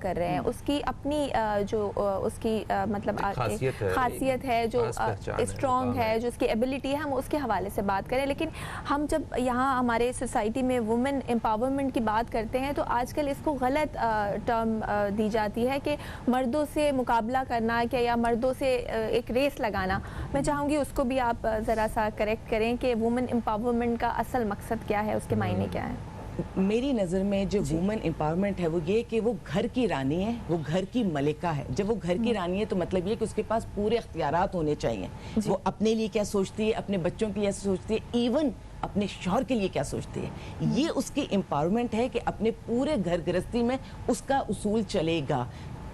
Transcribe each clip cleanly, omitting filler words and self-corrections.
کر رہے ہیں, اس کی اپنی جو اس کی مطلب خاصیت ہے, جو اسٹرانگ ہے, جو اس کی ایبلٹی ہے, ہم اس کے حوالے سے بات کریں. لیکن ہم جب یہاں ہمارے سوسائٹی میں وومن امپاورمنٹ کی بات کرتے ہیں تو آج کل اس کو غلط ٹرم دی جاتی ہے کہ مردوں سے مقابلہ کرنا کیا, یا مردوں سے ایک ریس لگانا. میں چاہوں گی اس کو بھی آپ ذرا سا کریکٹ کریں کہ وومن امپاورمنٹ کا اصل مقصد کیا ہے, اس کے معنی کیا ہے. میری نظر میں جو وومن امپاورمنٹ ہے وہ یہ کہ وہ گھر کی رانی ہے, وہ گھر کی ملکہ ہے. جب وہ گھر کی رانی ہے تو مطلب یہ کہ اس کے پاس پورے اختیارات ہونے چاہیے. وہ اپنے لیے کیا سوچتی ہے, اپنے بچوں کے لیے سوچتی ہے, ایون اپنے شوہر کے لیے کیا سوچتی ہے. یہ اس کی امپاورمنٹ ہے کہ اپنے پورے گھر گرہستی میں اس کا اصول چلے گا.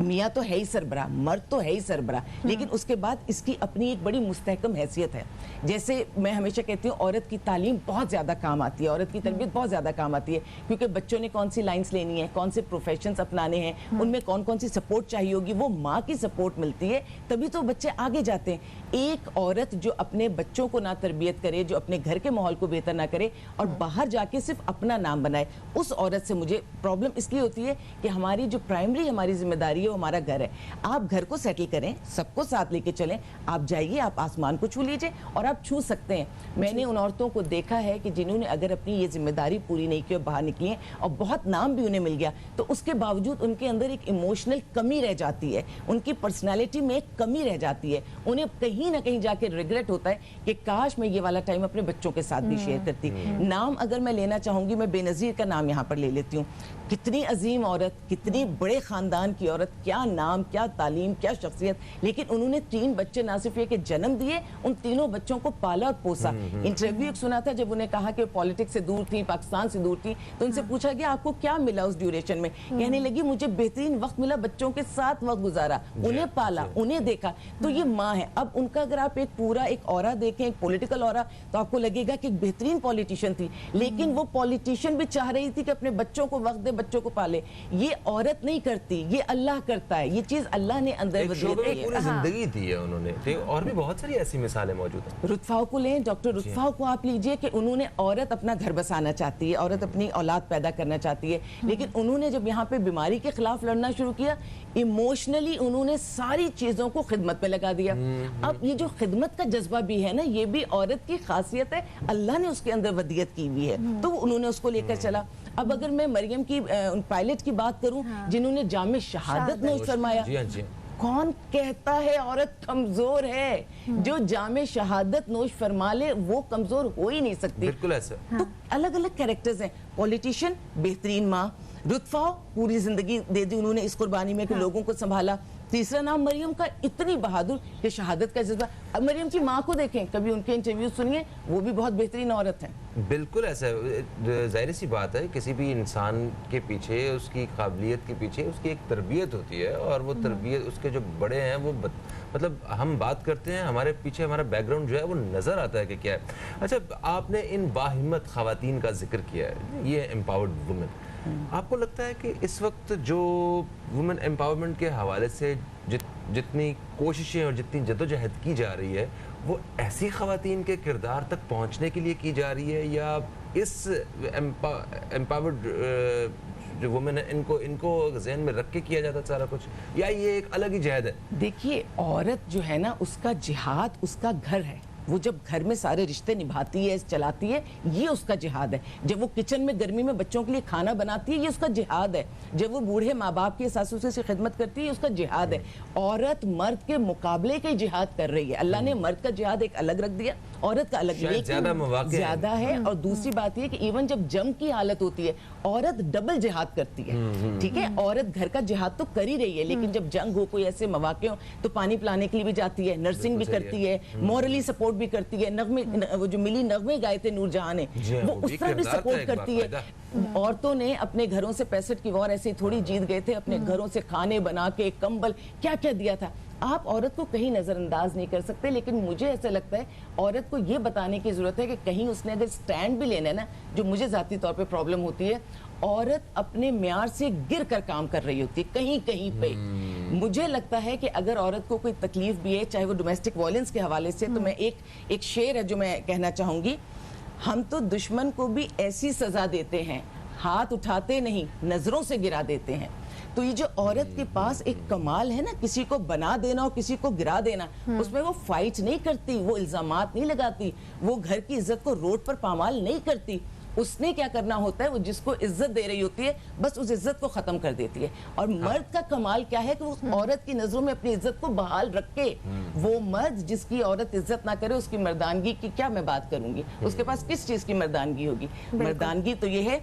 میاں تو ہے ہی سربراہ, مرد تو ہے ہی سربراہ, لیکن اس کے بعد اس کی اپنی ایک بڑی مستحکم حیثیت ہے. جیسے میں ہمیشہ کہتی ہوں عورت کی تعلیم بہت زیادہ کام آتی ہے, عورت کی تربیت بہت زیادہ کام آتی ہے, کیونکہ بچوں نے کون سی لائنز لینی ہے, کون سے پروفیشنز اپنانے ہیں, ان میں کون کون سی سپورٹ چاہیے ہوگی, وہ ماں کی سپورٹ ملتی ہے تبھی تو بچے آگے جاتے ہیں. ایک عورت جو اپنے بچوں کو نہ تربیت کرے, جو اپنے گھر کے ماحول کو بہتر نہ کرے اور باہر جا کے صرف اپنا نام بنائے, اس عورت سے مجھے پرابلم اس لیے ہوتی ہے کہ ہماری جو پرائمری ہماری ذمہ داری ہے وہ ہمارا گھر ہے. آپ گھر کو سیٹل کریں, سب کو ساتھ لے کے چلیں, آپ جائیے, آپ آسمان کو چھو لیجئے, اور آپ چھو سکتے ہیں. میں نے ان عورتوں کو دیکھا ہے کہ جنہوں نے اگر اپنی یہ ذمہ داری پوری نہیں کی اور باہر نکلی ہیں اور بہت نام بھی انہیں مل گیا, تو اس کے باوجود ان کے اندر ایک ایموشنل کمی رہ جاتی ہے, ان کی پرسنالٹی میں ایک کمی رہ جاتی ہے. انہیں کہیں نہ کہیں جا کے ریگریٹ ہوتا ہے کہ کاش میں یہ والا ٹائم اپنے بچوں کے ساتھ بھی شیئر کرتی. نام اگر میں لینا چاہوں گی, میں بے نظیر کا نام یہاں پر لے لیتی ہوں. کتنی عظیم عورت, کتنی بڑے خاندان کی عورت, کیا نام, کیا تعلیم, کیا شخصیت, لیکن انہوں نے 3 بچے نہ صرف یہ کہ جنم دیے, ان تینوں بچوں کو پالا اور پوسا. انٹرویو ایک سنا تھا جب انہیں کہا کہ پالیٹکس سے دور تھی, پاکستان سے دور تھی, تو ان سے پوچھا گیا آپ کو کیا ملا اس ڈیوریشن میں. کہنے لگی مجھے بہترین وقت ملا, بچوں کے ساتھ وقت گزارا, انہیں پالا, انہیں دیکھا. تو یہ ماں ہے. اب ان کا اگر آپ ایک پورا ایک اورا دیکھیں, ایک پولیٹیکل اورا, تو آپ کو لگے گا کہ ایک بہترین پولیٹیشین تھی, لیکن وہ پولیٹیشین بھی چاہ رہی تھی کہ اپنے بچوں کو وقت دے, بچوں کو پالے. یہ عورت نہیں کرتی, یہ اللہ کرتا ہے. یہ چیز اللہ نے اندر پوری زندگی دی ہے انہوں نے, اور بھی بہت ساری ایسی مثالیں موجود ہیں. رتفاؤ کو لیں, ڈاکٹر رتفاؤ کو آپ لیجئے کہ انہوں نے, عورت اپنا گھر بسانا چاہتی ہے, عورت اپنی اولاد پیدا کرنا چاہتی ہے, لیکن انہوں نے جب یہاں پہ بیماری کے خلاف لڑنا شروع کیا, ایموشنلی انہوں نے ساری چیزوں کو خدمت میں لگا دیا. اب یہ جو خدمت کا جذبہ بھی ہے نا, یہ بھی عورت کی خاصیت ہے, اللہ نے اس کے اندر ودیت کی ہوئی ہے, تو انہوں نے اس کو لے کر چلا. اب اگر میں مریم کی پائلٹ کی بات کروں جنہوں نے جام شہادت نوش فرمایا, کون کہتا ہے عورت کمزور ہے؟ جو جام شہادت نوش فرما لے وہ کمزور ہو ہی نہیں سکتی. بالکل ایسا. تو الگ الگ کریکٹرز ہیں. پولیٹیشین بہترین ماں, رتفاؤ پوری زندگی دے دی انہوں نے اس قربانی میں کہ لوگوں کو سنبھالا. تیسرا نام مریم کا, اتنی بہادر کہ شہادت کا جذبہ. اب مریم کی ماں کو دیکھیں, کبھی ان کے انٹرویو سنیے, وہ بھی بہت بہترین عورت ہیں. بالکل ایسا ہے. ظاہر سی بات ہے, کسی بھی انسان کے پیچھے, اس کی قابلیت کے پیچھے اس کی ایک تربیت ہوتی ہے, اور وہ تربیت اس کے جو بڑے ہیں وہ مطلب ہم بات کرتے ہیں, ہمارے پیچھے ہمارا بیک گراؤنڈ جو ہے وہ نظر آتا ہے کہ کیا ہے. اچھا, آپ نے ان باہمت خواتین کا ذکر کیا ہے, یہ امپاورڈ وومن, آپ کو لگتا ہے کہ اس وقت جو وومن امپاورمنٹ کے حوالے سے جتنی کوششیں اور جتنی جدوجہد کی جا رہی ہے, وہ ایسی خواتین کے کردار تک پہنچنے کے لیے کی جا رہی ہے, یا اس امپاورڈ جو وومن ہے ان کو ذہن میں رکھ کے کیا جاتا سارا کچھ, یا یہ ایک الگ ہی جہد ہے؟ دیکھیے, عورت جو ہے نا, اس کا جہاد اس کا گھر ہے. وہ جب گھر میں سارے رشتے نبھاتی ہے, چلاتی ہے, یہ اس کا جہاد ہے. جب وہ کچن میں گرمی میں بچوں کے لیے کھانا بناتی ہے, یہ اس کا جہاد ہے. جب وہ بوڑھے ماں باپ کے ساس سسر سے خدمت کرتی ہے, یہ اس کا جہاد ہے. عورت مرد کے مقابلے کے جہاد کر رہی ہے. اللہ نے مرد کا جہاد ایک الگ رکھ دیا, عورت کا الگ, زیادہ ہے. اور دوسری بات یہ کہ ایون جب جنگ کی حالت ہوتی ہے, عورت ڈبل جہاد کرتی ہے. ٹھیک ہے, عورت گھر کا جہاد تو کر ہی رہی ہے, لیکن جب جنگ ہو, کوئی ایسے مواقع ہو, تو پانی پلانے کے لیے بھی جاتی ہے, نرسنگ بھی کرتی ہے, مورلی سپورٹ بھی کرتی ہے. نغمے, وہ جو ملی نغمے گائے تھے نور جہاں نے, وہ اس طرح بھی سپورٹ کرتی ہے. عورتوں نے اپنے گھروں سے 65 کی وار ایسے تھوڑی جیت گئے تھے, اپنے گھروں سے کھانے بنا کے, کمبل, کیا کیا دیا تھا. آپ عورت کو کہیں نظر انداز نہیں کر سکتے, لیکن مجھے ایسا لگتا ہے عورت کو یہ بتانے کی ضرورت ہے کہ کہیں اس نے اگر سٹینڈ بھی لینا ہے نا, جو مجھے ذاتی طور پہ پرابلم ہوتی ہے, عورت اپنے معیار سے گر کر کام کر رہی ہوتی ہے کہیں کہیں پہ. مجھے لگتا ہے کہ اگر عورت کو کوئی تکلیف بھی ہے, چاہے وہ ڈومیسٹک وائلنس کے حوالے سے, تو میں ایک شعر ہے جو میں کہنا چاہوں گی. ہم تو دشمن کو بھی ایسی سزا دیتے ہیں, ہاتھ اٹھاتے نہیں, نظروں سے گرا دیتے ہیں. تو یہ جو عورت کے پاس ایک کمال ہے نا, کسی کو بنا دینا اور کسی کو گرا دینا, اس میں وہ فائٹ نہیں کرتی, وہ الزامات نہیں لگاتی, وہ گھر کی عزت کو روڈ پر پامال نہیں کرتی. اس نے کیا کرنا ہوتا ہے, وہ جس کو عزت دے رہی ہوتی ہے بس اس عزت کو ختم کر دیتی ہے. اور مرد کا کمال کیا ہے کہ وہ عورت کی نظروں میں اپنی عزت کو بحال رکھے. وہ مرد جس کی عورت عزت نہ کرے, اس کی مردانگی کی کیا میں بات کروں گی, اس کے پاس کس چیز کی مردانگی ہوگی. مردانگی تو یہ ہے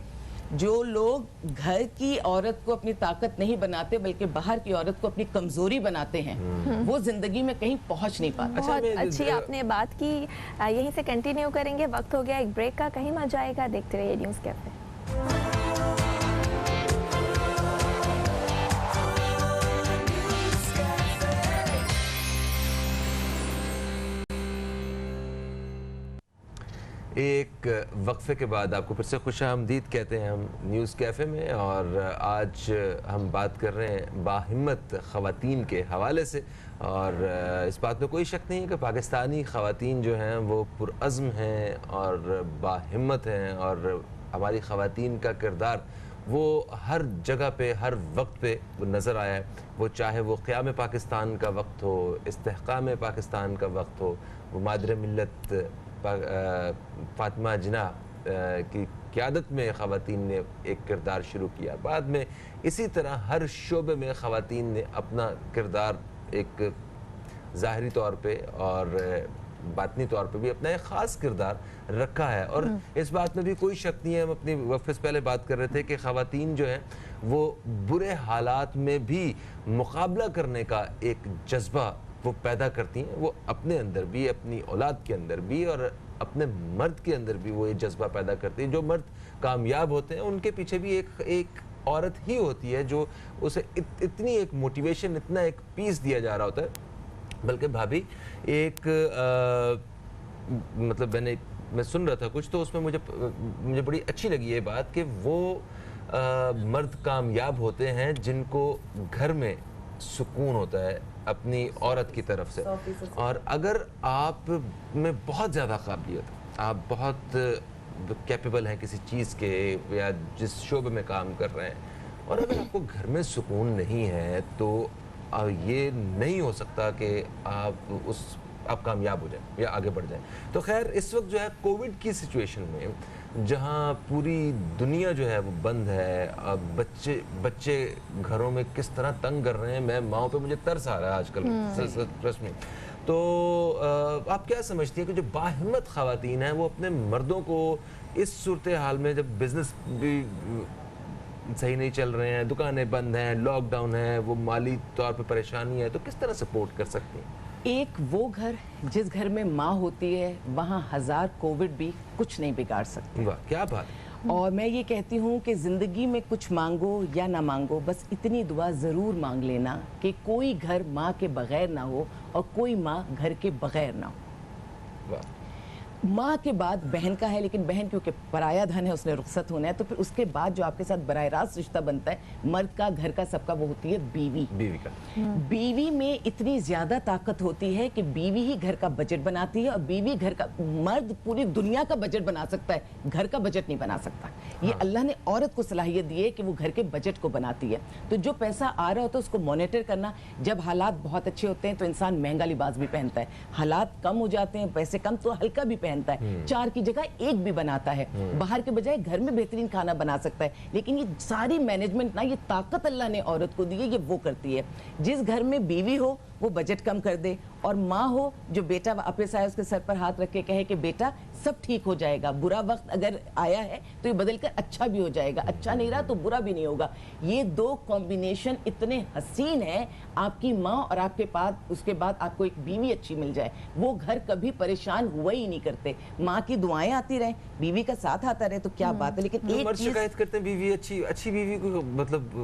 جو لوگ گھر کی عورت کو اپنی طاقت نہیں بناتے بلکہ باہر کی عورت کو اپنی کمزوری بناتے ہیں, وہ زندگی میں کہیں پہنچ نہیں پاتے. بہت اچھی آپ نے بات کی, یہیں سے کنٹینیو کریں گے. وقت ہو گیا ایک بریک کا, کہیں مت جائے گا, دیکھتے رہیے نیوز کیفے. ایک وقفے کے بعد آپ کو پھر سے خوش آمدید کہتے ہیں ہم نیوز کیفے میں, اور آج ہم بات کر رہے ہیں باہمت خواتین کے حوالے سے. اور اس بات میں کوئی شک نہیں ہے کہ پاکستانی خواتین جو ہیں وہ پرعزم ہیں اور باہمت ہیں, اور ہماری خواتین کا کردار وہ ہر جگہ پہ ہر وقت پہ وہ نظر آیا ہے. وہ چاہے وہ قیام پاکستان کا وقت ہو, استحکام پاکستان کا وقت ہو, وہ مادر ملت فاطمہ جناح کی قیادت میں خواتین نے ایک کردار شروع کیا. بعد میں اسی طرح ہر شعبے میں خواتین نے اپنا کردار ایک ظاہری طور پہ اور باطنی طور پہ بھی اپنا ایک خاص کردار رکھا ہے. اور اس بات میں بھی کوئی شک نہیں ہے, ہم اپنی وقفے سے پہلے بات کر رہے تھے کہ خواتین جو ہیں وہ برے حالات میں بھی مقابلہ کرنے کا ایک جذبہ وہ پیدا کرتی ہیں. وہ اپنے اندر بھی, اپنی اولاد کے اندر بھی اور اپنے مرد کے اندر بھی وہ یہ جذبہ پیدا کرتی ہیں. جو مرد کامیاب ہوتے ہیں ان کے پیچھے بھی ایک عورت ہی ہوتی ہے جو اسے اتنی ایک موٹیویشن, اتنا ایک پیس دیا جا رہا ہوتا ہے. بلکہ بھابھی ایک مطلب میں سن رہا تھا کچھ, تو اس میں مجھے بڑی اچھی لگی یہ بات کہ وہ مرد کامیاب ہوتے ہیں جن کو گھر میں سکون ہوتا ہے اپنی عورت کی طرف سے. اور اگر آپ میں بہت زیادہ قابلیت, آپ بہت کیپیبل ہیں کسی چیز کے یا جس شعبے میں کام کر رہے ہیں, اور اگر آپ کو گھر میں سکون نہیں ہے تو یہ نہیں ہو سکتا کہ آپ کامیاب ہو جائیں یا آگے بڑھ جائیں. تو خیر اس وقت جو ہے کووڈ کی سچویشن میں جہاں پوری دنیا جو ہے وہ بند ہے, بچے گھروں میں کس طرح تنگ کر رہے ہیں, میں ماؤں پہ مجھے ترس آ رہا ہے آج کل رسمی. تو آپ کیا سمجھتی ہیں کہ جو باہمت خواتین ہیں وہ اپنے مردوں کو اس صورتحال میں, جب بزنس بھی صحیح نہیں چل رہے ہیں, دکانیں بند ہیں, لاک ڈاؤن ہے, وہ مالی طور پہ پریشانی ہے, تو کس طرح سپورٹ کر سکتی ہیں؟ ایک وہ گھر جس گھر میں ماں ہوتی ہے وہاں ہزار کووڈ بھی کچھ نہیں بگاڑ سکتے. واہ کیا بات. اور میں یہ کہتی ہوں کہ زندگی میں کچھ مانگو یا نہ مانگو, بس اتنی دعا ضرور مانگ لینا کہ کوئی گھر ماں کے بغیر نہ ہو اور کوئی ماں گھر کے بغیر نہ ہو. واہ. ماں کے بعد بہن کا ہے, لیکن بہن کیونکہ پرایا دھن ہے, اس نے رخصت ہونا ہے, تو پھر اس کے بعد جو آپ کے ساتھ براہ راست رشتہ بنتا ہے مرد کا, گھر کا, سب کا, وہ ہوتی ہے بیوی. کا بیوی میں اتنی زیادہ طاقت ہوتی ہے کہ بیوی ہی گھر کا بجٹ بناتی ہے, اور بیوی گھر کا, مرد پوری دنیا کا بجٹ بنا سکتا ہے, گھر کا بجٹ نہیں بنا سکتا. یہ اللہ نے عورت کو صلاحیت دی ہے کہ وہ گھر کے بجٹ کو بناتی ہے. تو جو پیسہ آ رہا ہوتا ہے اس کو مانیٹر کرنا. جب حالات بہت اچھے ہوتے ہیں تو انسان مہنگا لباس بھی پہنتا ہے, حالات کم ہو جاتے ہیں, پیسے کم, تو ہلکا بھی پہنتا ہے, 4 کی جگہ 1 بھی بناتا ہے, باہر کے بجائے گھر میں بہترین کھانا بنا سکتا ہے. لیکن یہ ساری مینجمنٹ نا, یہ طاقت اللہ نے عورت کو دی ہے, یہ وہ کرتی ہے. جس گھر میں بیوی ہو وہ بجٹ کم کر دے, اور ماں ہو جو بیٹا واپس آئے اس کے سر پر ہاتھ رکھ کے کہے کہ بیٹا سب ٹھیک ہو جائے گا, برا وقت اگر آیا ہے تو یہ بدل کر اچھا بھی ہو جائے گا, اچھا نہیں رہا تو برا بھی نہیں ہوگا. یہ 2 کمبینیشن اتنے حسین ہیں. آپ کی ماں اور آپ کے پاس اس کے بعد آپ کو ایک بیوی اچھی مل جائے, وہ گھر کبھی پریشان ہوا ہی نہیں کرتے. ماں کی دعائیں آتی رہیں, بیوی کا ساتھ آتا رہے تو کیا بات ہے. لیکن ایک مرد چیز شکایت کرتے ہیں بیوی اچھی بیوی کو, مطلب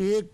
1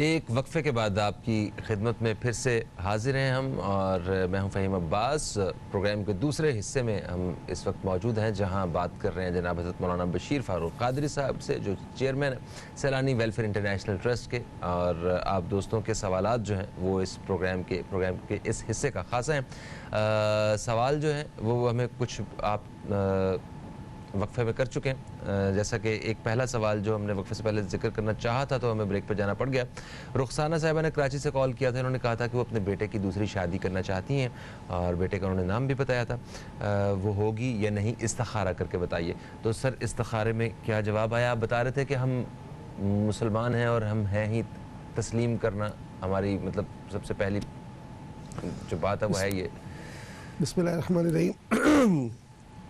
ایک وقفے کے بعد آپ کی خدمت میں پھر سے حاضر ہیں ہم، اور میں ہوں فہیم عباس۔ پروگرام کے دوسرے حصے میں ہم اس وقت موجود ہیں جہاں بات کر رہے ہیں جناب حضرت مولانا بشیر فاروق قادری صاحب سے، جو چیئرمین ہیں سیلانی ویلفیئر انٹرنیشنل ٹرسٹ کے، اور آپ دوستوں کے سوالات جو ہیں وہ اس پروگرام کے اس حصے کا خاصہ ہیں۔ سوال جو ہیں وہ ہمیں کچھ آپ وقفے میں کر چکے ہیں، جیسا کہ ایک پہلا سوال جو ہم نے وقفے سے پہلے ذکر کرنا چاہا تھا تو ہمیں بریک پہ جانا پڑ گیا۔ رخسانہ صاحبہ نے کراچی سے کال کیا تھا، انہوں نے کہا تھا کہ وہ اپنے بیٹے کی دوسری شادی کرنا چاہتی ہیں، اور بیٹے کا انہوں نے نام بھی بتایا تھا، وہ ہوگی یا نہیں استخارہ کر کے بتائیے۔ تو سر استخارے میں کیا جواب آیا؟ آپ بتا رہے تھے کہ ہم مسلمان ہیں اور ہم ہیں ہی، تسلیم کرنا ہماری مطلب سب سے پہلی جو بات ہے وہ ہے یہ۔ بسم اللہ الرحمن الرحیم۔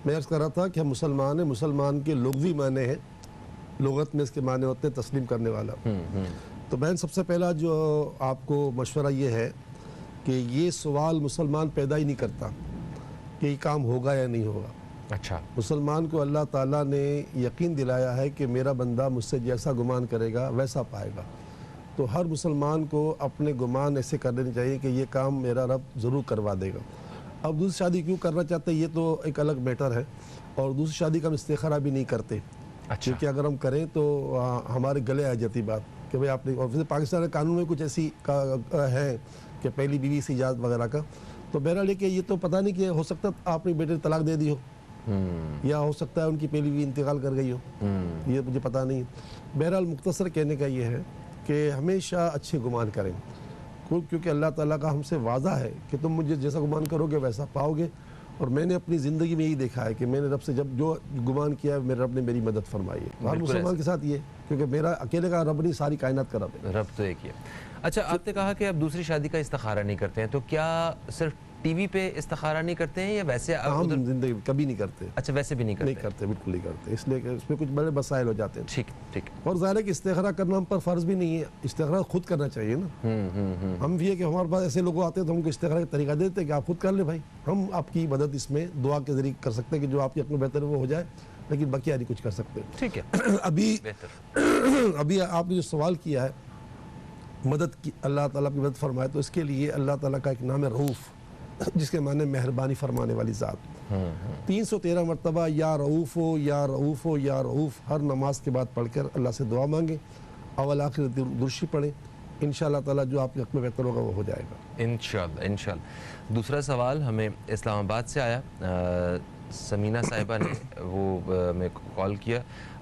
میں عرض کر رہا تھا کہ ہم مسلمان ہیں، مسلمان کے لغوی معنی ہیں، لغت میں اس کے معنی ہوتے ہیں تسلیم کرنے والا۔ تو بہن سب سے پہلا جو آپ کو مشورہ یہ ہے کہ یہ سوال مسلمان پیدا ہی نہیں کرتا کہ یہ کام ہوگا یا نہیں ہوگا۔ اچھا، مسلمان کو اللہ تعالیٰ نے یقین دلایا ہے کہ میرا بندہ مجھ سے جیسا گمان کرے گا ویسا پائے گا، تو ہر مسلمان کو اپنے گمان ایسے کر لینے چاہیے کہ یہ کام میرا رب ضرور کروا دے گا۔ اب دوسری شادی کیوں کرنا چاہتے ہیں یہ تو ایک الگ میٹر ہے، اور دوسری شادی کا ہم استخارہ بھی نہیں کرتے، کیونکہ اگر ہم کریں تو ہمارے گلے آ جاتی بات کہ بھئی آپ نے، اور پاکستان کے قانون میں کچھ ایسی ہے کہ پہلی بیوی سے اجازت وغیرہ کا، تو بہرحال کہ یہ تو پتہ نہیں کہ ہو سکتا آپ نے بیٹے طلاق دے دی ہو، یا ہو سکتا ہے ان کی پہلی بیوی انتقال کر گئی ہو، یہ مجھے پتہ نہیں۔ بہرحال مختصر کہنے کا یہ ہے کہ ہمیشہ اچھے گمان کریں، کیونکہ اللہ تعالیٰ کا ہم سے وعدہ ہے کہ تم مجھے جیسا گمان کرو گے ویسا پاؤ گے، اور میں نے اپنی زندگی میں یہی دیکھا ہے کہ میں نے رب سے جب جو گمان کیا ہے میرے رب نے میری مدد فرمائی ہے۔ ہر مسلمان کے ساتھ یہ، کیونکہ میرا اکیلے کا رب نہیں، ساری کائنات کا رب ہے، رب تو ایک ہی ہے۔ اچھا، آپ نے کہا کہ آپ دوسری شادی کا استخارہ نہیں کرتے ہیں، تو کیا صرف ٹی وی پہ استخارہ نہیں کرتے ہیں یا ویسے عام زندگی کبھی نہیں کرتے؟ اچھا، ویسے بھی نہیں کرتے؟ نہیں کرتے، بالکل نہیں کرتے، اس لیے کہ اس میں کچھ بڑے مسائل ہو جاتے ہیں۔ ٹھیک ٹھیک۔ اور ظاہر ہے کہ استخارہ کرنا ہم پر فرض بھی نہیں ہے، استخارہ خود کرنا چاہیے نا۔ ہم بھی ہے کہ ہمارے پاس ایسے لوگ آتے ہیں تو ہم کو استخارہ کا طریقہ دیتے ہیں کہ آپ خود کر لیں بھائی، ہم آپ کی مدد اس میں دعا کے ذریعے کر سکتے ہیں کہ جو آپ کی عقل میں بہتر ہے وہ ہو جائے، لیکن بقیہ نہیں کچھ کر سکتے۔ ٹھیک ہے، ابھی آپ نے جو سوال کیا ہے مدد کی، اللہ تعالیٰ کی مدد فرمائے، تو اس کے لیے اللہ تعالیٰ کا ایک نام ہے رؤوف، جس کے معنی مہربانی فرمانے والی ذات۔ 313 مرتبہ یا رؤوف ہو یا رؤوف ہو یا رؤوف ہر نماز کے بعد پڑھ کر اللہ سے دعا مانگیں، اول آخر درشی پڑھیں، انشاءاللہ تعالیٰ جو آپ کے حق میں بہتر ہوگا وہ ہو جائے گا انشاءاللہ انشاءاللہ۔ دوسرا سوال ہمیں اسلام آباد سے آیا، سمینہ صاحبہ نے وہ ہمیں کال کیا۔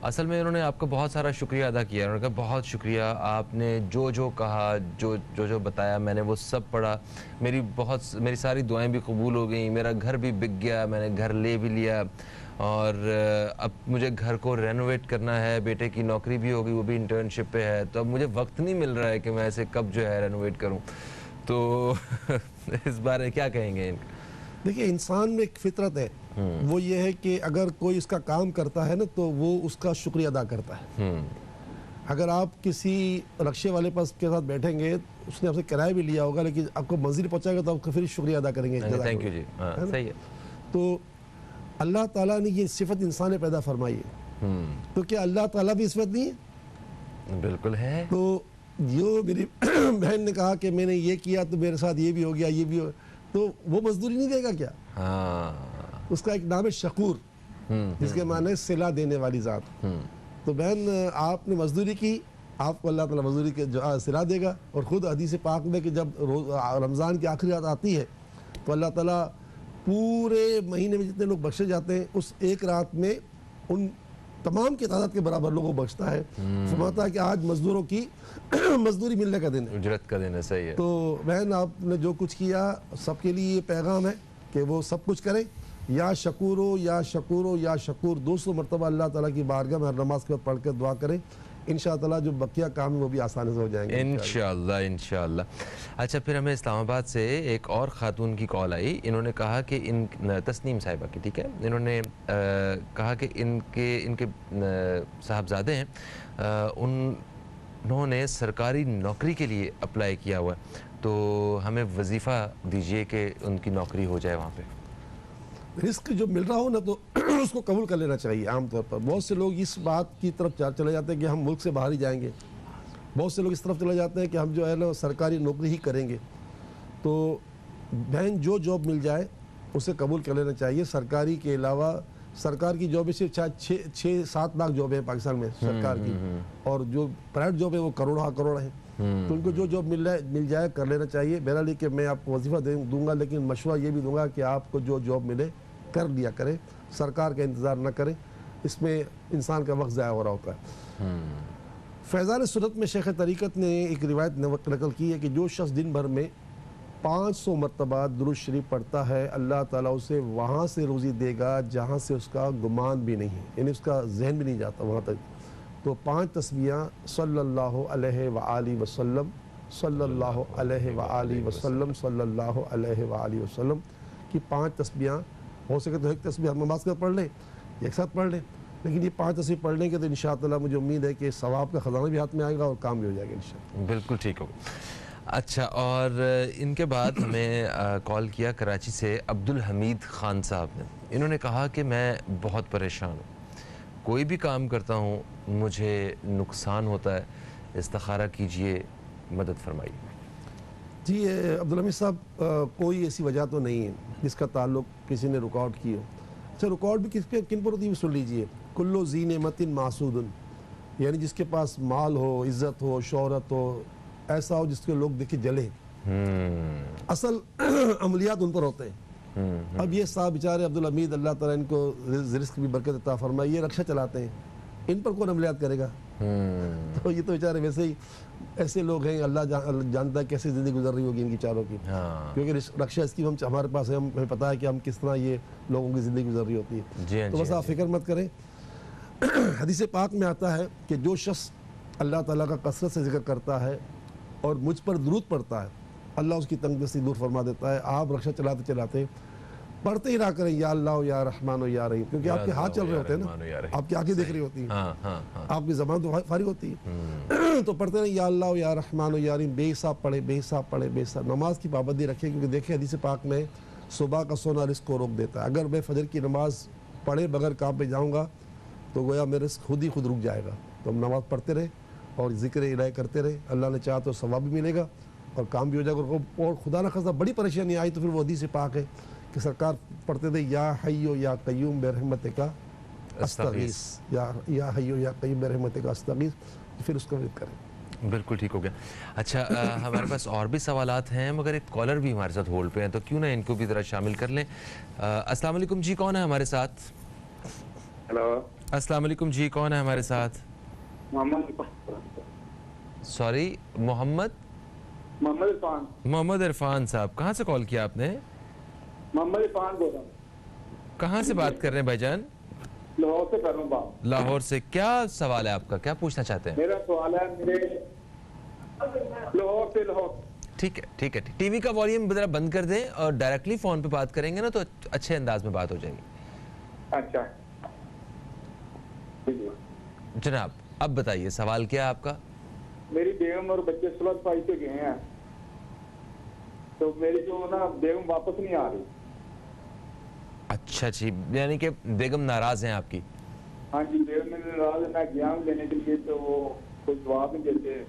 اصل میں انہوں نے آپ کا بہت سارا شکریہ ادا کیا، انہوں نے کہا بہت شکریہ، آپ نے جو کہا، جو بتایا میں نے وہ سب پڑھا، میری ساری دعائیں بھی قبول ہو گئیں، میرا گھر بھی بک گیا، میں نے گھر لے بھی لیا، اور اب مجھے گھر کو رینوویٹ کرنا ہے، بیٹے کی نوکری بھی ہوگی، وہ بھی انٹرنشپ پہ ہے، تو اب مجھے وقت نہیں مل رہا ہے کہ میں اسے کب جو ہے رینوویٹ کروں، تو اس بارے کیا کہیں گے؟ دیکھیے انسان میں ایک فطرت ہے، وہ یہ ہے کہ اگر کوئی اس کا کام کرتا ہے نا تو وہ اس کا شکریہ ادا کرتا ہے۔ اگر آپ کسی رکشے والے پاس کے ساتھ بیٹھیں گے، اس نے آپ سے کرایہ بھی لیا ہوگا لیکن آپ کو منزل پہنچائے گا تو آپ کا پھر شکریہ ادا کریں گے۔ تھینک یو جی، صحیح ہے۔ تو اللہ تعالیٰ نے یہ صفت انسان نے پیدا فرمائی ہے، تو کیا اللہ تعالیٰ بھی صفت نہیں ہے؟ بالکل ہے۔ تو جو میری بہن نے کہا کہ میں نے یہ کیا تو میرے ساتھ یہ بھی ہو گیا، یہ بھی ہو، تو وہ مزدوری نہیں دے گا کیا؟ ہاں، اس کا ایک نام ہے شکور، جس کے معنی صلہ دینے والی ذات۔ تو بہن آپ نے مزدوری کی، آپ کو اللہ تعالیٰ مزدوری کے صلہ دے گا، اور خود حدیث پاک میں کہ جب رمضان کی آخری رات آتی ہے تو اللہ تعالیٰ پورے مہینے میں جتنے لوگ بخشے جاتے ہیں اس ایک رات میں ان تمام کی تعداد کے برابر لوگوں کو بخشتا ہے، فرماتا ہے کہ آج مزدوروں کی مزدوری ملنے کا دن ہے، اجرت کا دن ہے۔ صحیح ہے۔ تو بہن آپ نے جو کچھ کیا سب کے لیے یہ پیغام ہے کہ وہ سب کچھ کریں، یا شکور ہو یا شکور ہو یا شکور 200 مرتبہ اللہ تعالیٰ کی بارگاہ میں ہر نماز کے بعد پڑھ کر دعا کریں، انشاءاللہ تعالیٰ جو بقیہ کام ہے وہ بھی آسانی سے ہو جائیں گے انشاءاللہ انشاءاللہ۔ اچھا، پھر ہمیں اسلام آباد سے ایک اور خاتون کی کال آئی، انہوں نے کہا کہ تسنیم صاحبہ کی، ٹھیک ہے، انہوں نے کہا کہ ان کے صاحبزادے ہیں، انہوں نے سرکاری نوکری کے لیے اپلائی کیا ہوا ہے، تو ہمیں وظیفہ دیجئے کہ ان کی نوکری ہو جائے وہاں پہ۔ رزق جو مل رہا ہو نا تو اس کو قبول کر لینا چاہیے۔ عام طور پر بہت سے لوگ اس بات کی طرف چلے جاتے ہیں کہ ہم ملک سے باہر ہی جائیں گے، بہت سے لوگ اس طرف چلے جاتے ہیں کہ ہم جو ہے نا سرکاری نوکری ہی کریں گے. تو بہن جو جاب مل جائے اسے قبول کر لینا چاہیے. سرکاری کے علاوہ سرکار کی جاب صرف 6-7 لاکھ جاب ہیں پاکستان میں سرکار کی, اور جو پرائیویٹ جاب ہے وہ کروڑ ہیں. تو ان کو جو جاب مل جائے کر لینا چاہیے. بہرحال کہ میں آپ کو وظیفہ دوں گا, لیکن مشورہ یہ بھی دوں گا کہ آپ کو جو جاب ملے کر لیا کریں, سرکار کا انتظار نہ کریں, اس میں انسان کا وقت ضائع ہو رہا ہوتا ہے. فیضان سنت میں شیخ طریقت نے ایک روایت نقل کی ہے کہ جو شخص دن بھر میں 500 مرتبہ درود شریف پڑھتا ہے, اللہ تعالیٰ اسے وہاں سے روزی دے گا جہاں سے اس کا گمان بھی نہیں ہے, یعنی اس کا ذہن بھی نہیں جاتا وہاں تک. تو 5 تسبیحاں صلی اللہ علیہ وآلہ وسلم, صلی اللہ علیہ وآلہ وسلم, صلی اللہ علیہ وآلہ وسلم کی 5 تسبیحاں, ہو سکے تو ایک تسبیح ہم نماز کر پڑھ لیں, ایک ساتھ پڑھ لیں, لیکن یہ 5 تسبیح پڑھ لیں گے تو انشاءاللہ مجھے امید ہے کہ ثواب کا خزانہ بھی ہاتھ میں آئے گا اور کام بھی ہو جائے گا انشاءاللہ. بالکل ٹھیک ہوگا. اچھا, اور ان کے بعد ہمیں کال کیا کراچی سے عبد الحمید خان صاحب نے. انہوں نے کہا کہ میں بہت پریشان ہوں, کوئی بھی کام کرتا ہوں مجھے نقصان ہوتا ہے, استخارہ کیجئے, مدد فرمائیے. جی عبد الحمید صاحب, کوئی ایسی وجہ تو نہیں ہے جس کا تعلق کسی نے ریکارڈ کی ہو. اچھا, ریکارڈ بھی کن پر ہوتی ہے سن لیجئے. کلو ذی نعمت معصود, یعنی جس کے پاس مال ہو, عزت ہو, شہرت ہو, ایسا ہو جس کے لوگ دیکھے جلے, اصل عملیات ان پر ہوتے ہیں. اب یہ صاحب بیچارے عبد الحمید, اللہ تعالیٰ ان کو رزق بھی برکت عطا فرمائے, یہ رکشہ چلاتے ہیں, ان پر کون عملیات کرے گا؟ تو یہ تو بیچارے ویسے ہی ایسے لوگ ہیں, اللہ جانتا ہے کیسے زندگی گزر رہی ہوگی ان کی چاروں کی, کیونکہ رکشہ اسکیم ہمارے پاس ہے, ہمیں پتا ہے کہ ہم کس طرح یہ لوگوں کی زندگی گزر رہی ہوتی ہے. تو بس آپ فکر مت کریں. حدیث پاک میں آتا ہے کہ جو شخص اللہ تعالیٰ کا کثرت سے ذکر کرتا ہے اور مجھ پر درود پڑھتا ہے, اللہ اس کی تنگ دستی دور فرما دیتا ہے. آپ رکشہ چلاتے چلاتے پڑھتے ہی رہا کریں یا اللہ یا رحمان و یا رحیم, کیونکہ آپ کے ہاتھ چل رہے ہوتے ہیں نا, آپ کی آنکھیں دیکھ رہی ہوتی ہیں, آپ کی زبان تو فارغ ہوتی ہے. تو پڑھتے رہیں یا اللہ یا رحمان و یا رحیم, بے حساب پڑھے, بے حساب پڑھے, بے حساب. نماز کی پابندی رکھیں, کیونکہ دیکھیں حدیث پاک میں صبح کا سونا رزق کو روک دیتا ہے. اگر میں فجر کی نماز پڑھے بغیر کام پہ جاؤں گا تو گویا میرا رزق خود ہی خود رک جائے گا. تو ہم نماز پڑھتے رہیں اور ذکر الہی کرتے رہے, اللہ نے چاہا تو ثواب بھی ملے گا اور کام بھی ہو جائے گا. اور خدا نہ خواستہ بڑی پریشانی آئی تو پھر وہ حدیث پاک ہے کہ سرکار پڑھتے تھے یا حیو یا قیوم برحمتک استغیث, یا حیو یا قیوم برحمتک استغیث, پھر اس کا ورد کریں. بالکل ٹھیک ہو گیا. اچھا, ہمارے پاس اور بھی سوالات ہیں, مگر ایک کالر بھی ہمارے ساتھ ہولڈ پہ ہیں, تو کیوں نہ ان کو بھی ذرا شامل کر لیں. السلام علیکم جی, کون ہے ہمارے ساتھ؟ ہیلو, السلام علیکم جی, کون ہے ہمارے ساتھ؟ سوری, محمد عرفان. محمد عرفان صاحب, کہاں سے کال کیا آپ نے؟ محمد عرفان بول رہا ہوں. کہاں سے بات کر رہے ہیں بھائی جان؟ لاہور سے کر رہا ہوں بات. لاہور سے. کیا سوال ہے آپ کا, کیا پوچھنا چاہتے ہیں؟ میرا سوال ہے, میرے لاہور سے لاہور. ٹھیک ہے ٹھیک ہے, ٹی وی کا والیوم ذرا بند کر دیں اور ڈائریکٹلی فون پہ بات کریں گے نا تو اچھے انداز میں بات ہو جائے گی. اچھا جناب, اب بتائیے سوال کیا ہے آپ کا؟ میری بیگم اور بچے صلح صفائی سے گئے ہیں, تو میری جو نا بیگم واپس نہیں آ رہی. اچھا جی, یعنی کہ بیگم ناراض ہیں آپ کی؟ ہاں جی, بیگم میں ناراض ہے. میں گیا ہوں لینے کے لیے تو وہ کوئی جواب نہیں دیتے.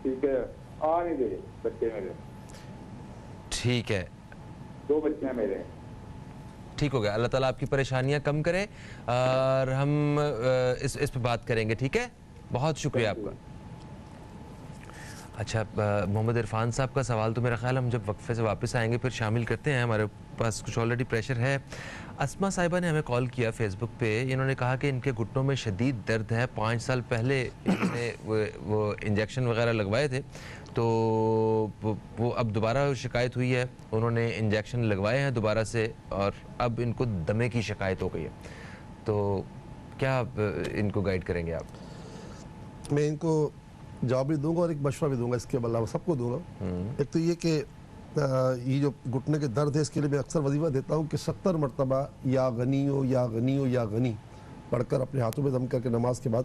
ٹھیک ہے, آ نہیں دے بچے میرے. ٹھیک ہے, 2 بچے ہیں میرے. ٹھیک ہو گیا, اللہ تعالیٰ آپ کی پریشانیاں کم کرے اور ہم اس پہ بات کریں گے. ٹھیک ہے, بہت شکریہ آپ کا. اچھا, محمد عرفان صاحب کا سوال تو میرا خیال ہم جب وقفے سے واپس آئیں گے پھر شامل کرتے ہیں, ہمارے پاس کچھ آلریڈی پریشر ہے. اسما صاحبہ نے ہمیں کال کیا فیس بک پہ, انہوں نے کہا کہ ان کے گھٹنوں میں شدید درد ہے. 5 سال پہلے انہوں نے وہ انجیکشن وغیرہ لگوائے تھے, تو وہ اب دوبارہ شکایت ہوئی ہے, انہوں نے انجیکشن لگوائے ہیں دوبارہ سے اور اب ان کو دمے کی شکایت ہو گئی ہے. تو کیا ان کو گائیڈ کریں گے آپ؟ میں ان کو جواب بھی دوں گا اور ایک مشورہ بھی دوں گا, اس کے علاوہ سب کو دوں گا. ایک تو یہ کہ یہ جو گھٹنے کے درد ہے اس کے لیے میں اکثر وظیفہ دیتا ہوں کہ 70 مرتبہ یا غنی ہو یا غنی ہو یا غنی پڑھ کر اپنے ہاتھوں میں دم کر کے نماز کے بعد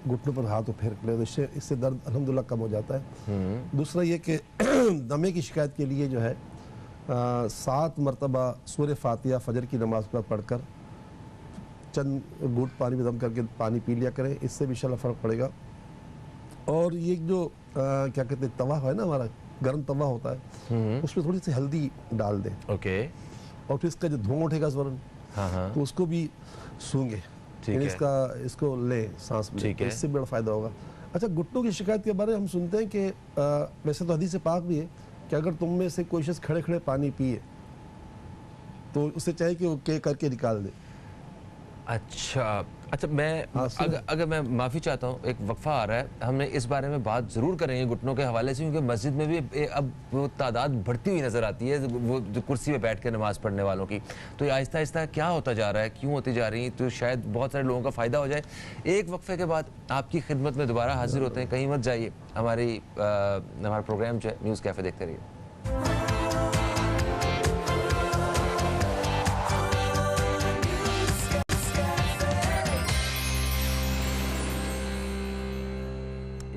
گھٹنوں پر ہاتھوں پھیر لیں, تو اس سے درد الحمدللہ کم ہو جاتا ہے. دوسرا یہ کہ دمے کی شکایت کے لیے جو ہے 7 مرتبہ سورہ فاتحہ فجر کی نماز پر پڑھ کر چند گھونٹ پانی میں دم کر کے پانی پی لیا کریں, اس سے بھی انشاءاللہ فرق پڑے گا. اور یہ جو کیا کہتے ہیں توا ہے نا ہمارا گرم توا ہوتا ہے, اس میں تھوڑی سی ہلدی ڈال دیں, اوکے, اور پھر اس کا جو دھواں اٹھے گا فوراً, تو اس کو بھی سونگے, یعنی اس کو لیں سانس میں, اس سے بڑا فائدہ ہوگا. اچھا, گھٹنوں کی شکایت کے بارے میں ہم سنتے ہیں کہ ویسے تو حدیث پاک بھی ہے کہ اگر تم میں سے کوئی شخص کھڑے کھڑے پانی پیے تو اسے چاہیے کہ وہ کر کے نکال دے. اچھا, میں اگر میں معافی چاہتا ہوں, ایک وقفہ آ رہا ہے, ہم نے اس بارے میں بات ضرور کریں گے گھٹنوں کے حوالے سے, کیونکہ مسجد میں بھی اب وہ تعداد بڑھتی ہوئی نظر آتی ہے, وہ جو کرسی پہ بیٹھ کے نماز پڑھنے والوں کی. تو یہ آہستہ آہستہ کیا ہوتا جا رہا ہے, کیوں ہوتی جا رہی ہیں, تو شاید بہت سارے لوگوں کا فائدہ ہو جائے. ایک وقفے کے بعد آپ کی خدمت میں دوبارہ حاضر ہوتے ہیں, کہیں مت جائیے, ہمارا پروگرام جو ہے نیوز کیفے دیکھتے رہیے.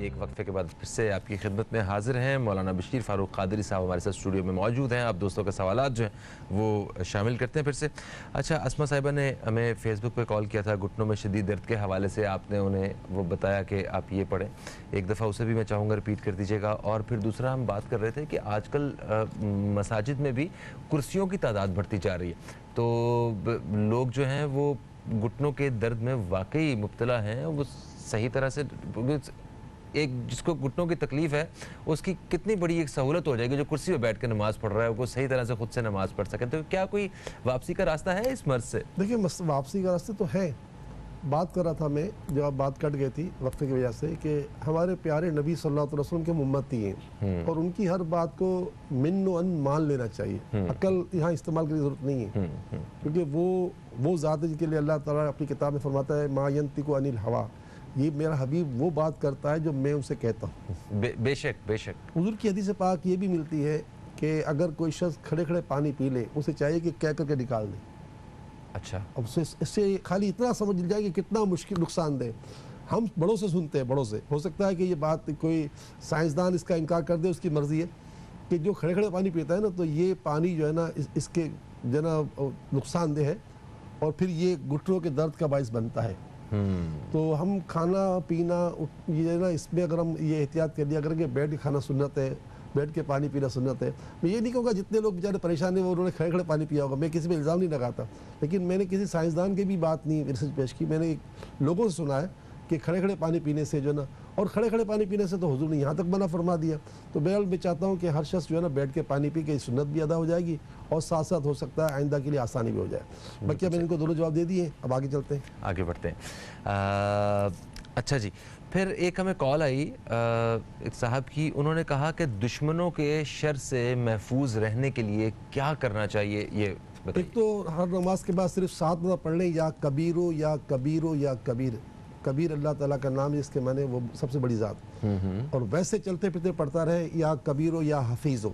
ایک وقفے کے بعد پھر سے آپ کی خدمت میں حاضر ہیں. مولانا بشیر فاروق قادری صاحب ہمارے ساتھ اسٹوڈیو میں موجود ہیں. آپ دوستوں کے سوالات جو ہیں وہ شامل کرتے ہیں پھر سے. اچھا, اسما صاحبہ نے ہمیں فیس بک پہ کال کیا تھا گھٹنوں میں شدید درد کے حوالے سے, آپ نے انہیں وہ بتایا کہ آپ یہ پڑھیں. ایک دفعہ اسے بھی میں چاہوں گا رپیٹ کر دیجیے گا. اور پھر دوسرا ہم بات کر رہے تھے کہ آج کل مساجد میں بھی کرسیوں کی تعداد بڑھتی جا رہی ہے, تو لوگ جو ہیں وہ گھٹنوں کے درد میں واقعی مبتلا ہیں. وہ صحیح طرح سے ایک جس کو گھٹنوں کی تکلیف ہے اس کی کتنی بڑی ایک سہولت ہو جائے گی جو کرسی پہ بیٹھ کے نماز پڑھ رہا ہے, وہ صحیح طرح سے خود سے نماز پڑھ سکے. تو کیا کوئی واپسی کا راستہ ہے اس مرض سے؟ دیکھیے, واپسی کا راستہ تو ہے. بات کر رہا تھا میں, جو آپ بات کٹ گئی تھی وقت کی وجہ سے, کہ ہمارے پیارے نبی صلی اللہ علیہ وسلم کے امتی ہیں, اور ان کی ہر بات کو من و ان مان لینا چاہیے. عقل یہاں استعمال کی ضرورت نہیں ہے, کیونکہ وہ ذات ہے جن کے لیے اللہ تعالیٰ اپنی کتاب میں فرماتا ہے ما ینطق عن الہویٰ, یہ میرا حبیب وہ بات کرتا ہے جو میں ان سے کہتا ہوں. بے شک, بے شک. حضور کی حدیث پاک یہ بھی ملتی ہے کہ اگر کوئی شخص کھڑے کھڑے پانی پی لے, اسے چاہیے کہ کہہ کر کے نکال دے. اچھا, اب اس سے خالی اتنا سمجھ جائے کہ کتنا مشکل نقصان دے. ہم بڑوں سے سنتے ہیں, بڑوں سے. ہو سکتا ہے کہ یہ بات کوئی سائنسدان اس کا انکار کر دے, اس کی مرضی ہے, کہ جو کھڑے کھڑے پانی پیتا ہے نا, تو یہ پانی جو ہے نا اس کے جو ہے نا نقصان دہ ہے, اور پھر یہ گھٹنوں کے درد کا باعث بنتا ہے. تو ہم کھانا پینا یہ ہے نا, اس میں اگر ہم یہ احتیاط کر لیا کریں کہ بیٹھ کے کھانا سنت ہے, بیٹھ کے پانی پینا سنت ہے. میں یہ نہیں کہوں گا جتنے لوگ بیچارے پریشان ہیں وہ انہوں نے کھڑے کھڑے پانی پیا ہوگا, میں کسی پہ الزام نہیں لگاتا, لیکن میں نے کسی سائنسدان کی بھی بات نہیں ریسرچ پیش کی. میں نے لوگوں سے سنا ہے کہ کھڑے کھڑے پانی پینے سے جو ہے نا, اور کھڑے کھڑے پانی پینے سے تو حضور نے یہاں تک منع فرما دیا. تو بہرحال میں چاہتا ہوں کہ ہر شخص جو ہے نا بیٹھ کے پانی پی کے سنت بھی ادا ہو جائے گی, اور ساتھ ساتھ ہو سکتا ہے آئندہ کے لیے آسانی بھی ہو جائے. باقی میں نے ان کو دونوں جواب دے دیے, اب آگے چلتے ہیں, آگے بڑھتے ہیں. اچھا جی, پھر ایک ہمیں کال آئی ایک صاحب کی, انہوں نے کہا کہ دشمنوں کے شر سے محفوظ رہنے کے لیے کیا کرنا چاہیے, یہ بتائیے. ایک تو ہر نماز کے بعد صرف 7 مرتبہ پڑھ لیں, یا کبیرو یا کبیرو یا کبیر. کبیر اللہ تعالیٰ کا نام ہے, اس کے معنی وہ سب سے بڑی ذات. اور ویسے چلتے پھرتے پڑھتا رہے, یا کبیرو یا حفیظو,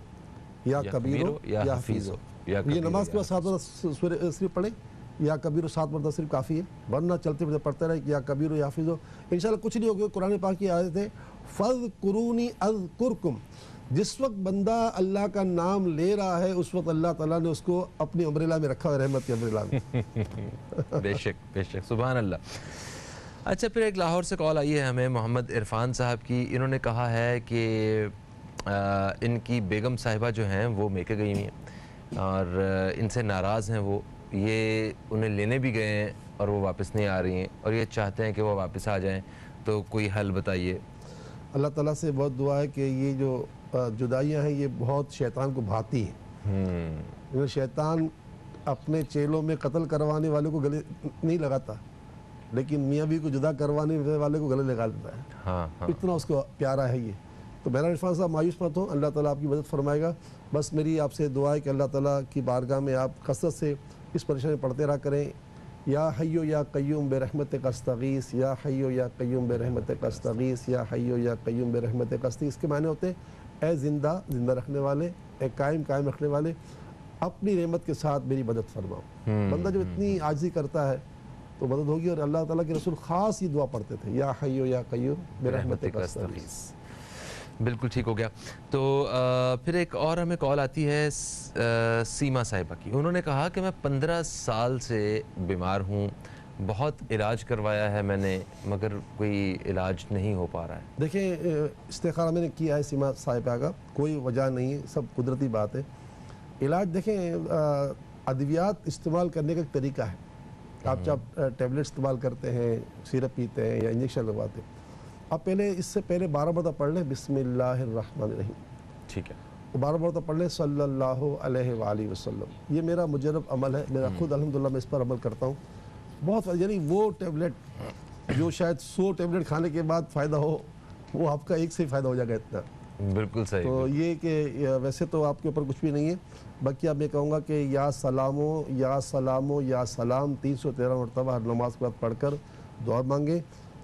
یا کبیرو یا حفیظو. یہ نماز کے بعد 7 مرتبہ صرف پڑھیں, یا کبیرو 7 مرتبہ صرف کافی ہے, ورنہ چلتے پھرتے پڑھتے رہے یا کبیرو یا حفیظو. انشاءاللہ کچھ نہیں ہوگا. قرآن پاک کی آیت ہے فَاذْكُرُونِي أَذْكُرْكُمْ. جس وقت بندہ اللہ کا نام لے رہا ہے, اس وقت اللہ تعالیٰ نے اس کو اپنی امبریلا میں رکھا ہے, رحمت کی امبریلا میں. بے شک, بے شک, سبحان اللہ. اچھا, پھر ایک لاہور سے کال آئی ہے ہمیں محمد عرفان صاحب کی. انہوں نے کہا ہے کہ ان کی بیگم صاحبہ جو ہیں وہ میکے گئی ہوئی ہیں, اور ان سے ناراض ہیں. وہ یہ انہیں لینے بھی گئے ہیں اور وہ واپس نہیں آ رہی ہیں, اور یہ چاہتے ہیں کہ وہ واپس آ جائیں. تو کوئی حل بتائیے. اللہ تعالیٰ سے بہت دعا ہے کہ یہ جو جدائیاں ہیں یہ بہت شیطان کو بھاتی ہیں. شیطان اپنے چیلوں میں قتل کروانے والے کو گلے نہیں لگاتا, لیکن میاں بھی کو جدا کروانے والے کو گلے لگا دیتا ہے. اتنا اس کو پیارا ہے یہ. تو بہرحال عرفان صاحب مایوس مت ہو, اللہ تعالیٰ آپ کی مدد فرمائے گا. بس میری آپ سے دعا ہے کہ اللہ تعالیٰ کی بارگاہ میں آپ کثرت سے اس پریشانی پڑھتے رہا کریں. یا حیو یا قیوم برحمتک استغیث, یا حیو یا قیوم برحمتک استغیث, یا حیو یا قیوم برحمتک استغیث. اس کے معنی ہوتے ہیں اے زندہ رکھنے والے, اے قائم رکھنے والے, اپنی نعمت کے ساتھ میری مدد فرماؤ. بندہ جو اتنی عاجزی کرتا ہے تو مدد ہوگی. اور اللہ تعالیٰ کے رسول خاص یہ دعا پڑھتے تھے, یا حیو یا قیوم برحمتک استغیث. بالکل ٹھیک ہو گیا. تو پھر ایک اور ہمیں کال آتی ہے سیما صاحبہ کی. انہوں نے کہا کہ میں 15 سال سے بیمار ہوں, بہت علاج کروایا ہے میں نے مگر کوئی علاج نہیں ہو پا رہا ہے. دیکھیں استخارہ میں نے کیا ہے سیما صاحبہ کا، کوئی وجہ نہیں ہے، سب قدرتی بات ہے. علاج دیکھیں ادویات استعمال کرنے کا ایک طریقہ ہے. آپ جب ٹیبلٹ استعمال کرتے ہیں، سیرپ پیتے ہیں یا انجیکشن لگواتے ہیں، آپ پہلے اس سے پہلے 12 مرتبہ پڑھ لیں بسم اللہ الرحمن الرحیم. ٹھیک ہے. 12 مرتبہ پڑھ لیں صلی اللہ علیہ وآلہ وسلم. یہ میرا مجرب عمل ہے، میرا خود الحمدللہ میں اس پر عمل کرتا ہوں. بہت یعنی وہ ٹیبلٹ جو شاید 100 ٹیبلٹ کھانے کے بعد فائدہ ہو، وہ آپ کا ایک سے ہی فائدہ ہو جائے گا اتنا. بالکل صحیح. تو یہ کہ ویسے تو آپ کے اوپر کچھ بھی نہیں ہے، باقی اب میں کہوں گا کہ یا سلامو یا سلامو یا سلام 313 مرتبہ ہر نماز کے بعد پڑھ کر دعا مانگیں.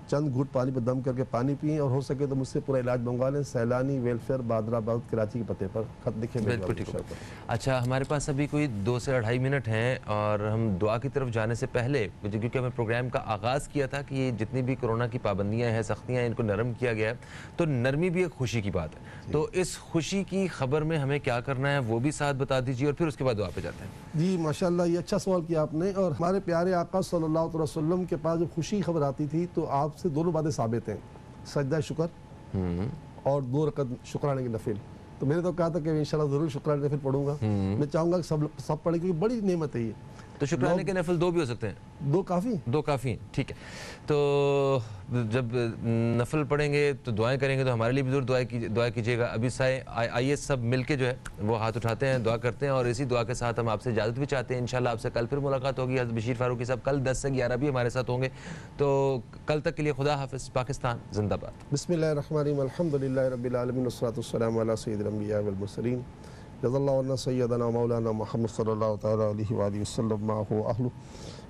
چند گھٹ پانی پہ دم کر کے پانی پئیں، اور ہو سکے تو مجھ سے پورا علاج منگوا لیں. سیلانی ویلفیئر بادرہ باغ کراچی کے پتے پر خط لکھیں. بالکل ٹھیک ہے. اچھا ہمارے پاس ابھی کوئی 2 سے 2.5 منٹ ہیں، اور ہم دعا کی طرف جانے سے پہلے کیونکہ ہمیں پروگرام کا آغاز کیا تھا کہ یہ جتنی بھی کرونا کی پابندیاں ہیں، سختیاں ہیں، ان کو نرم کیا گیا ہے، تو نرمی بھی ایک خوشی کی بات ہے. تو اس خوشی کی خبر میں ہمیں کیا کرنا ہے وہ بھی ساتھ بتا دیجیے، اور پھر اس کے بعد دعا پہ جاتے ہیں. جی ماشاءاللہ، یہ اچھا سوال کیا آپ نے. اور ہمارے پیارے آقا صلی اللہ علیہ وسلم کے پاس جب خوشی خبر آتی تھی تو آپ سے دونوں باتیں ثابت ہیں، سجدہ شکر اور 2 رکعت شکرانے کی نفل. تو میں نے تو کہا تھا کہ انشاءاللہ ضرور شکرانے کی نفل پڑھوں گا. میں چاہوں گا کہ سب پڑھیں، کیونکہ بڑی نعمت ہے یہ. تو شکرانے کے نفل 2 بھی ہو سکتے ہیں؟ 2 کافی، 2 کافی ہیں. ٹھیک ہے. تو جب نفل پڑھیں گے تو دعائیں کریں گے، تو ہمارے لیے بھی ضرور دعا کیجیے گا. ابھی آئیے سب مل کے جو ہے وہ ہاتھ اٹھاتے ہیں، دعا کرتے ہیں، اور اسی دعا کے ساتھ ہم آپ سے اجازت بھی چاہتے ہیں. انشاءاللہ آپ سے کل پھر ملاقات ہوگی. حضرت بشیر فاروقی صاحب کل 10 سے 11 بھی ہمارے ساتھ ہوں گے. تو کل تک کے لیے خدا حافظ. پاکستان زندہ باد. بسم اللہ الرحمن الرحیم. الحمدللہ رب العالمین والصلاۃ والسلام علی سید الانبیاء والمرسلین. جزا اللہ عنا سیدنا مولانا محمد صلی اللہ تعالی علیہ وآلہ وسلم ما هو اہلہ.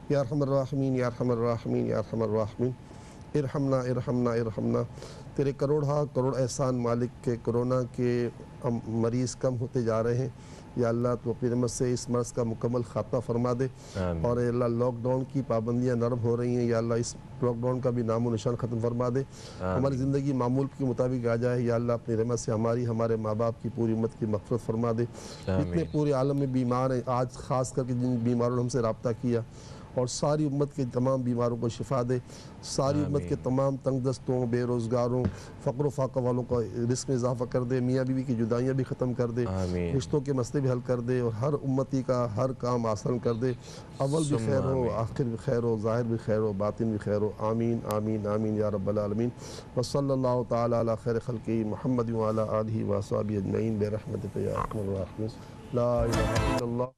یا ارحم الراحمین یا ارحم الراحمین یا ارحم الراحمین. ارحمنا ارحمنا ارحمنا. تیرے کروڑ احسان مالک کے کرونا کے مریض کم ہوتے جا رہے ہیں. یا اللہ تو اپنی رحمت سے اس مرض کا مکمل خاتمہ فرما دے. اور اے اللہ لاک ڈاؤن کی پابندیاں نرم ہو رہی ہیں، یا اللہ اس لاک ڈاؤن کا بھی نام و نشان ختم فرما دے. ہماری زندگی معمول کے مطابق آ جائے. یا اللہ اپنی رحمت سے ہمارے ماں باپ کی پوری امت کی مغفرت فرما دے. جتنے پورے عالم میں بیمار ہیں، آج خاص کر کے جن بیماروں نے ہم سے رابطہ کیا، اور ساری امت کے تمام بیماروں کو شفا دے. ساری امت کے تمام تنگ دستوں، بے روزگاروں، فقر و فاقہ والوں کا رزق میں اضافہ کر دے. میاں بیوی کی جدائیاں بھی ختم کر دے. رشتوں کے مسئلے بھی حل کر دے، اور ہر امتی کا ہر کام آسان کر دے. اول بھی خیر ہو، آخر بھی خیر ہو، ظاہر بھی خیر ہو، باطن بھی خیر ہو. آمین آمین آمین یا رب العالمین. وصلی اللہ تعالی علی خیر خلقہ محمد وعلی آلہ وصحبہ اجمعین برحمتک یا ارحم الراحمین. لا الہ الا اللہ.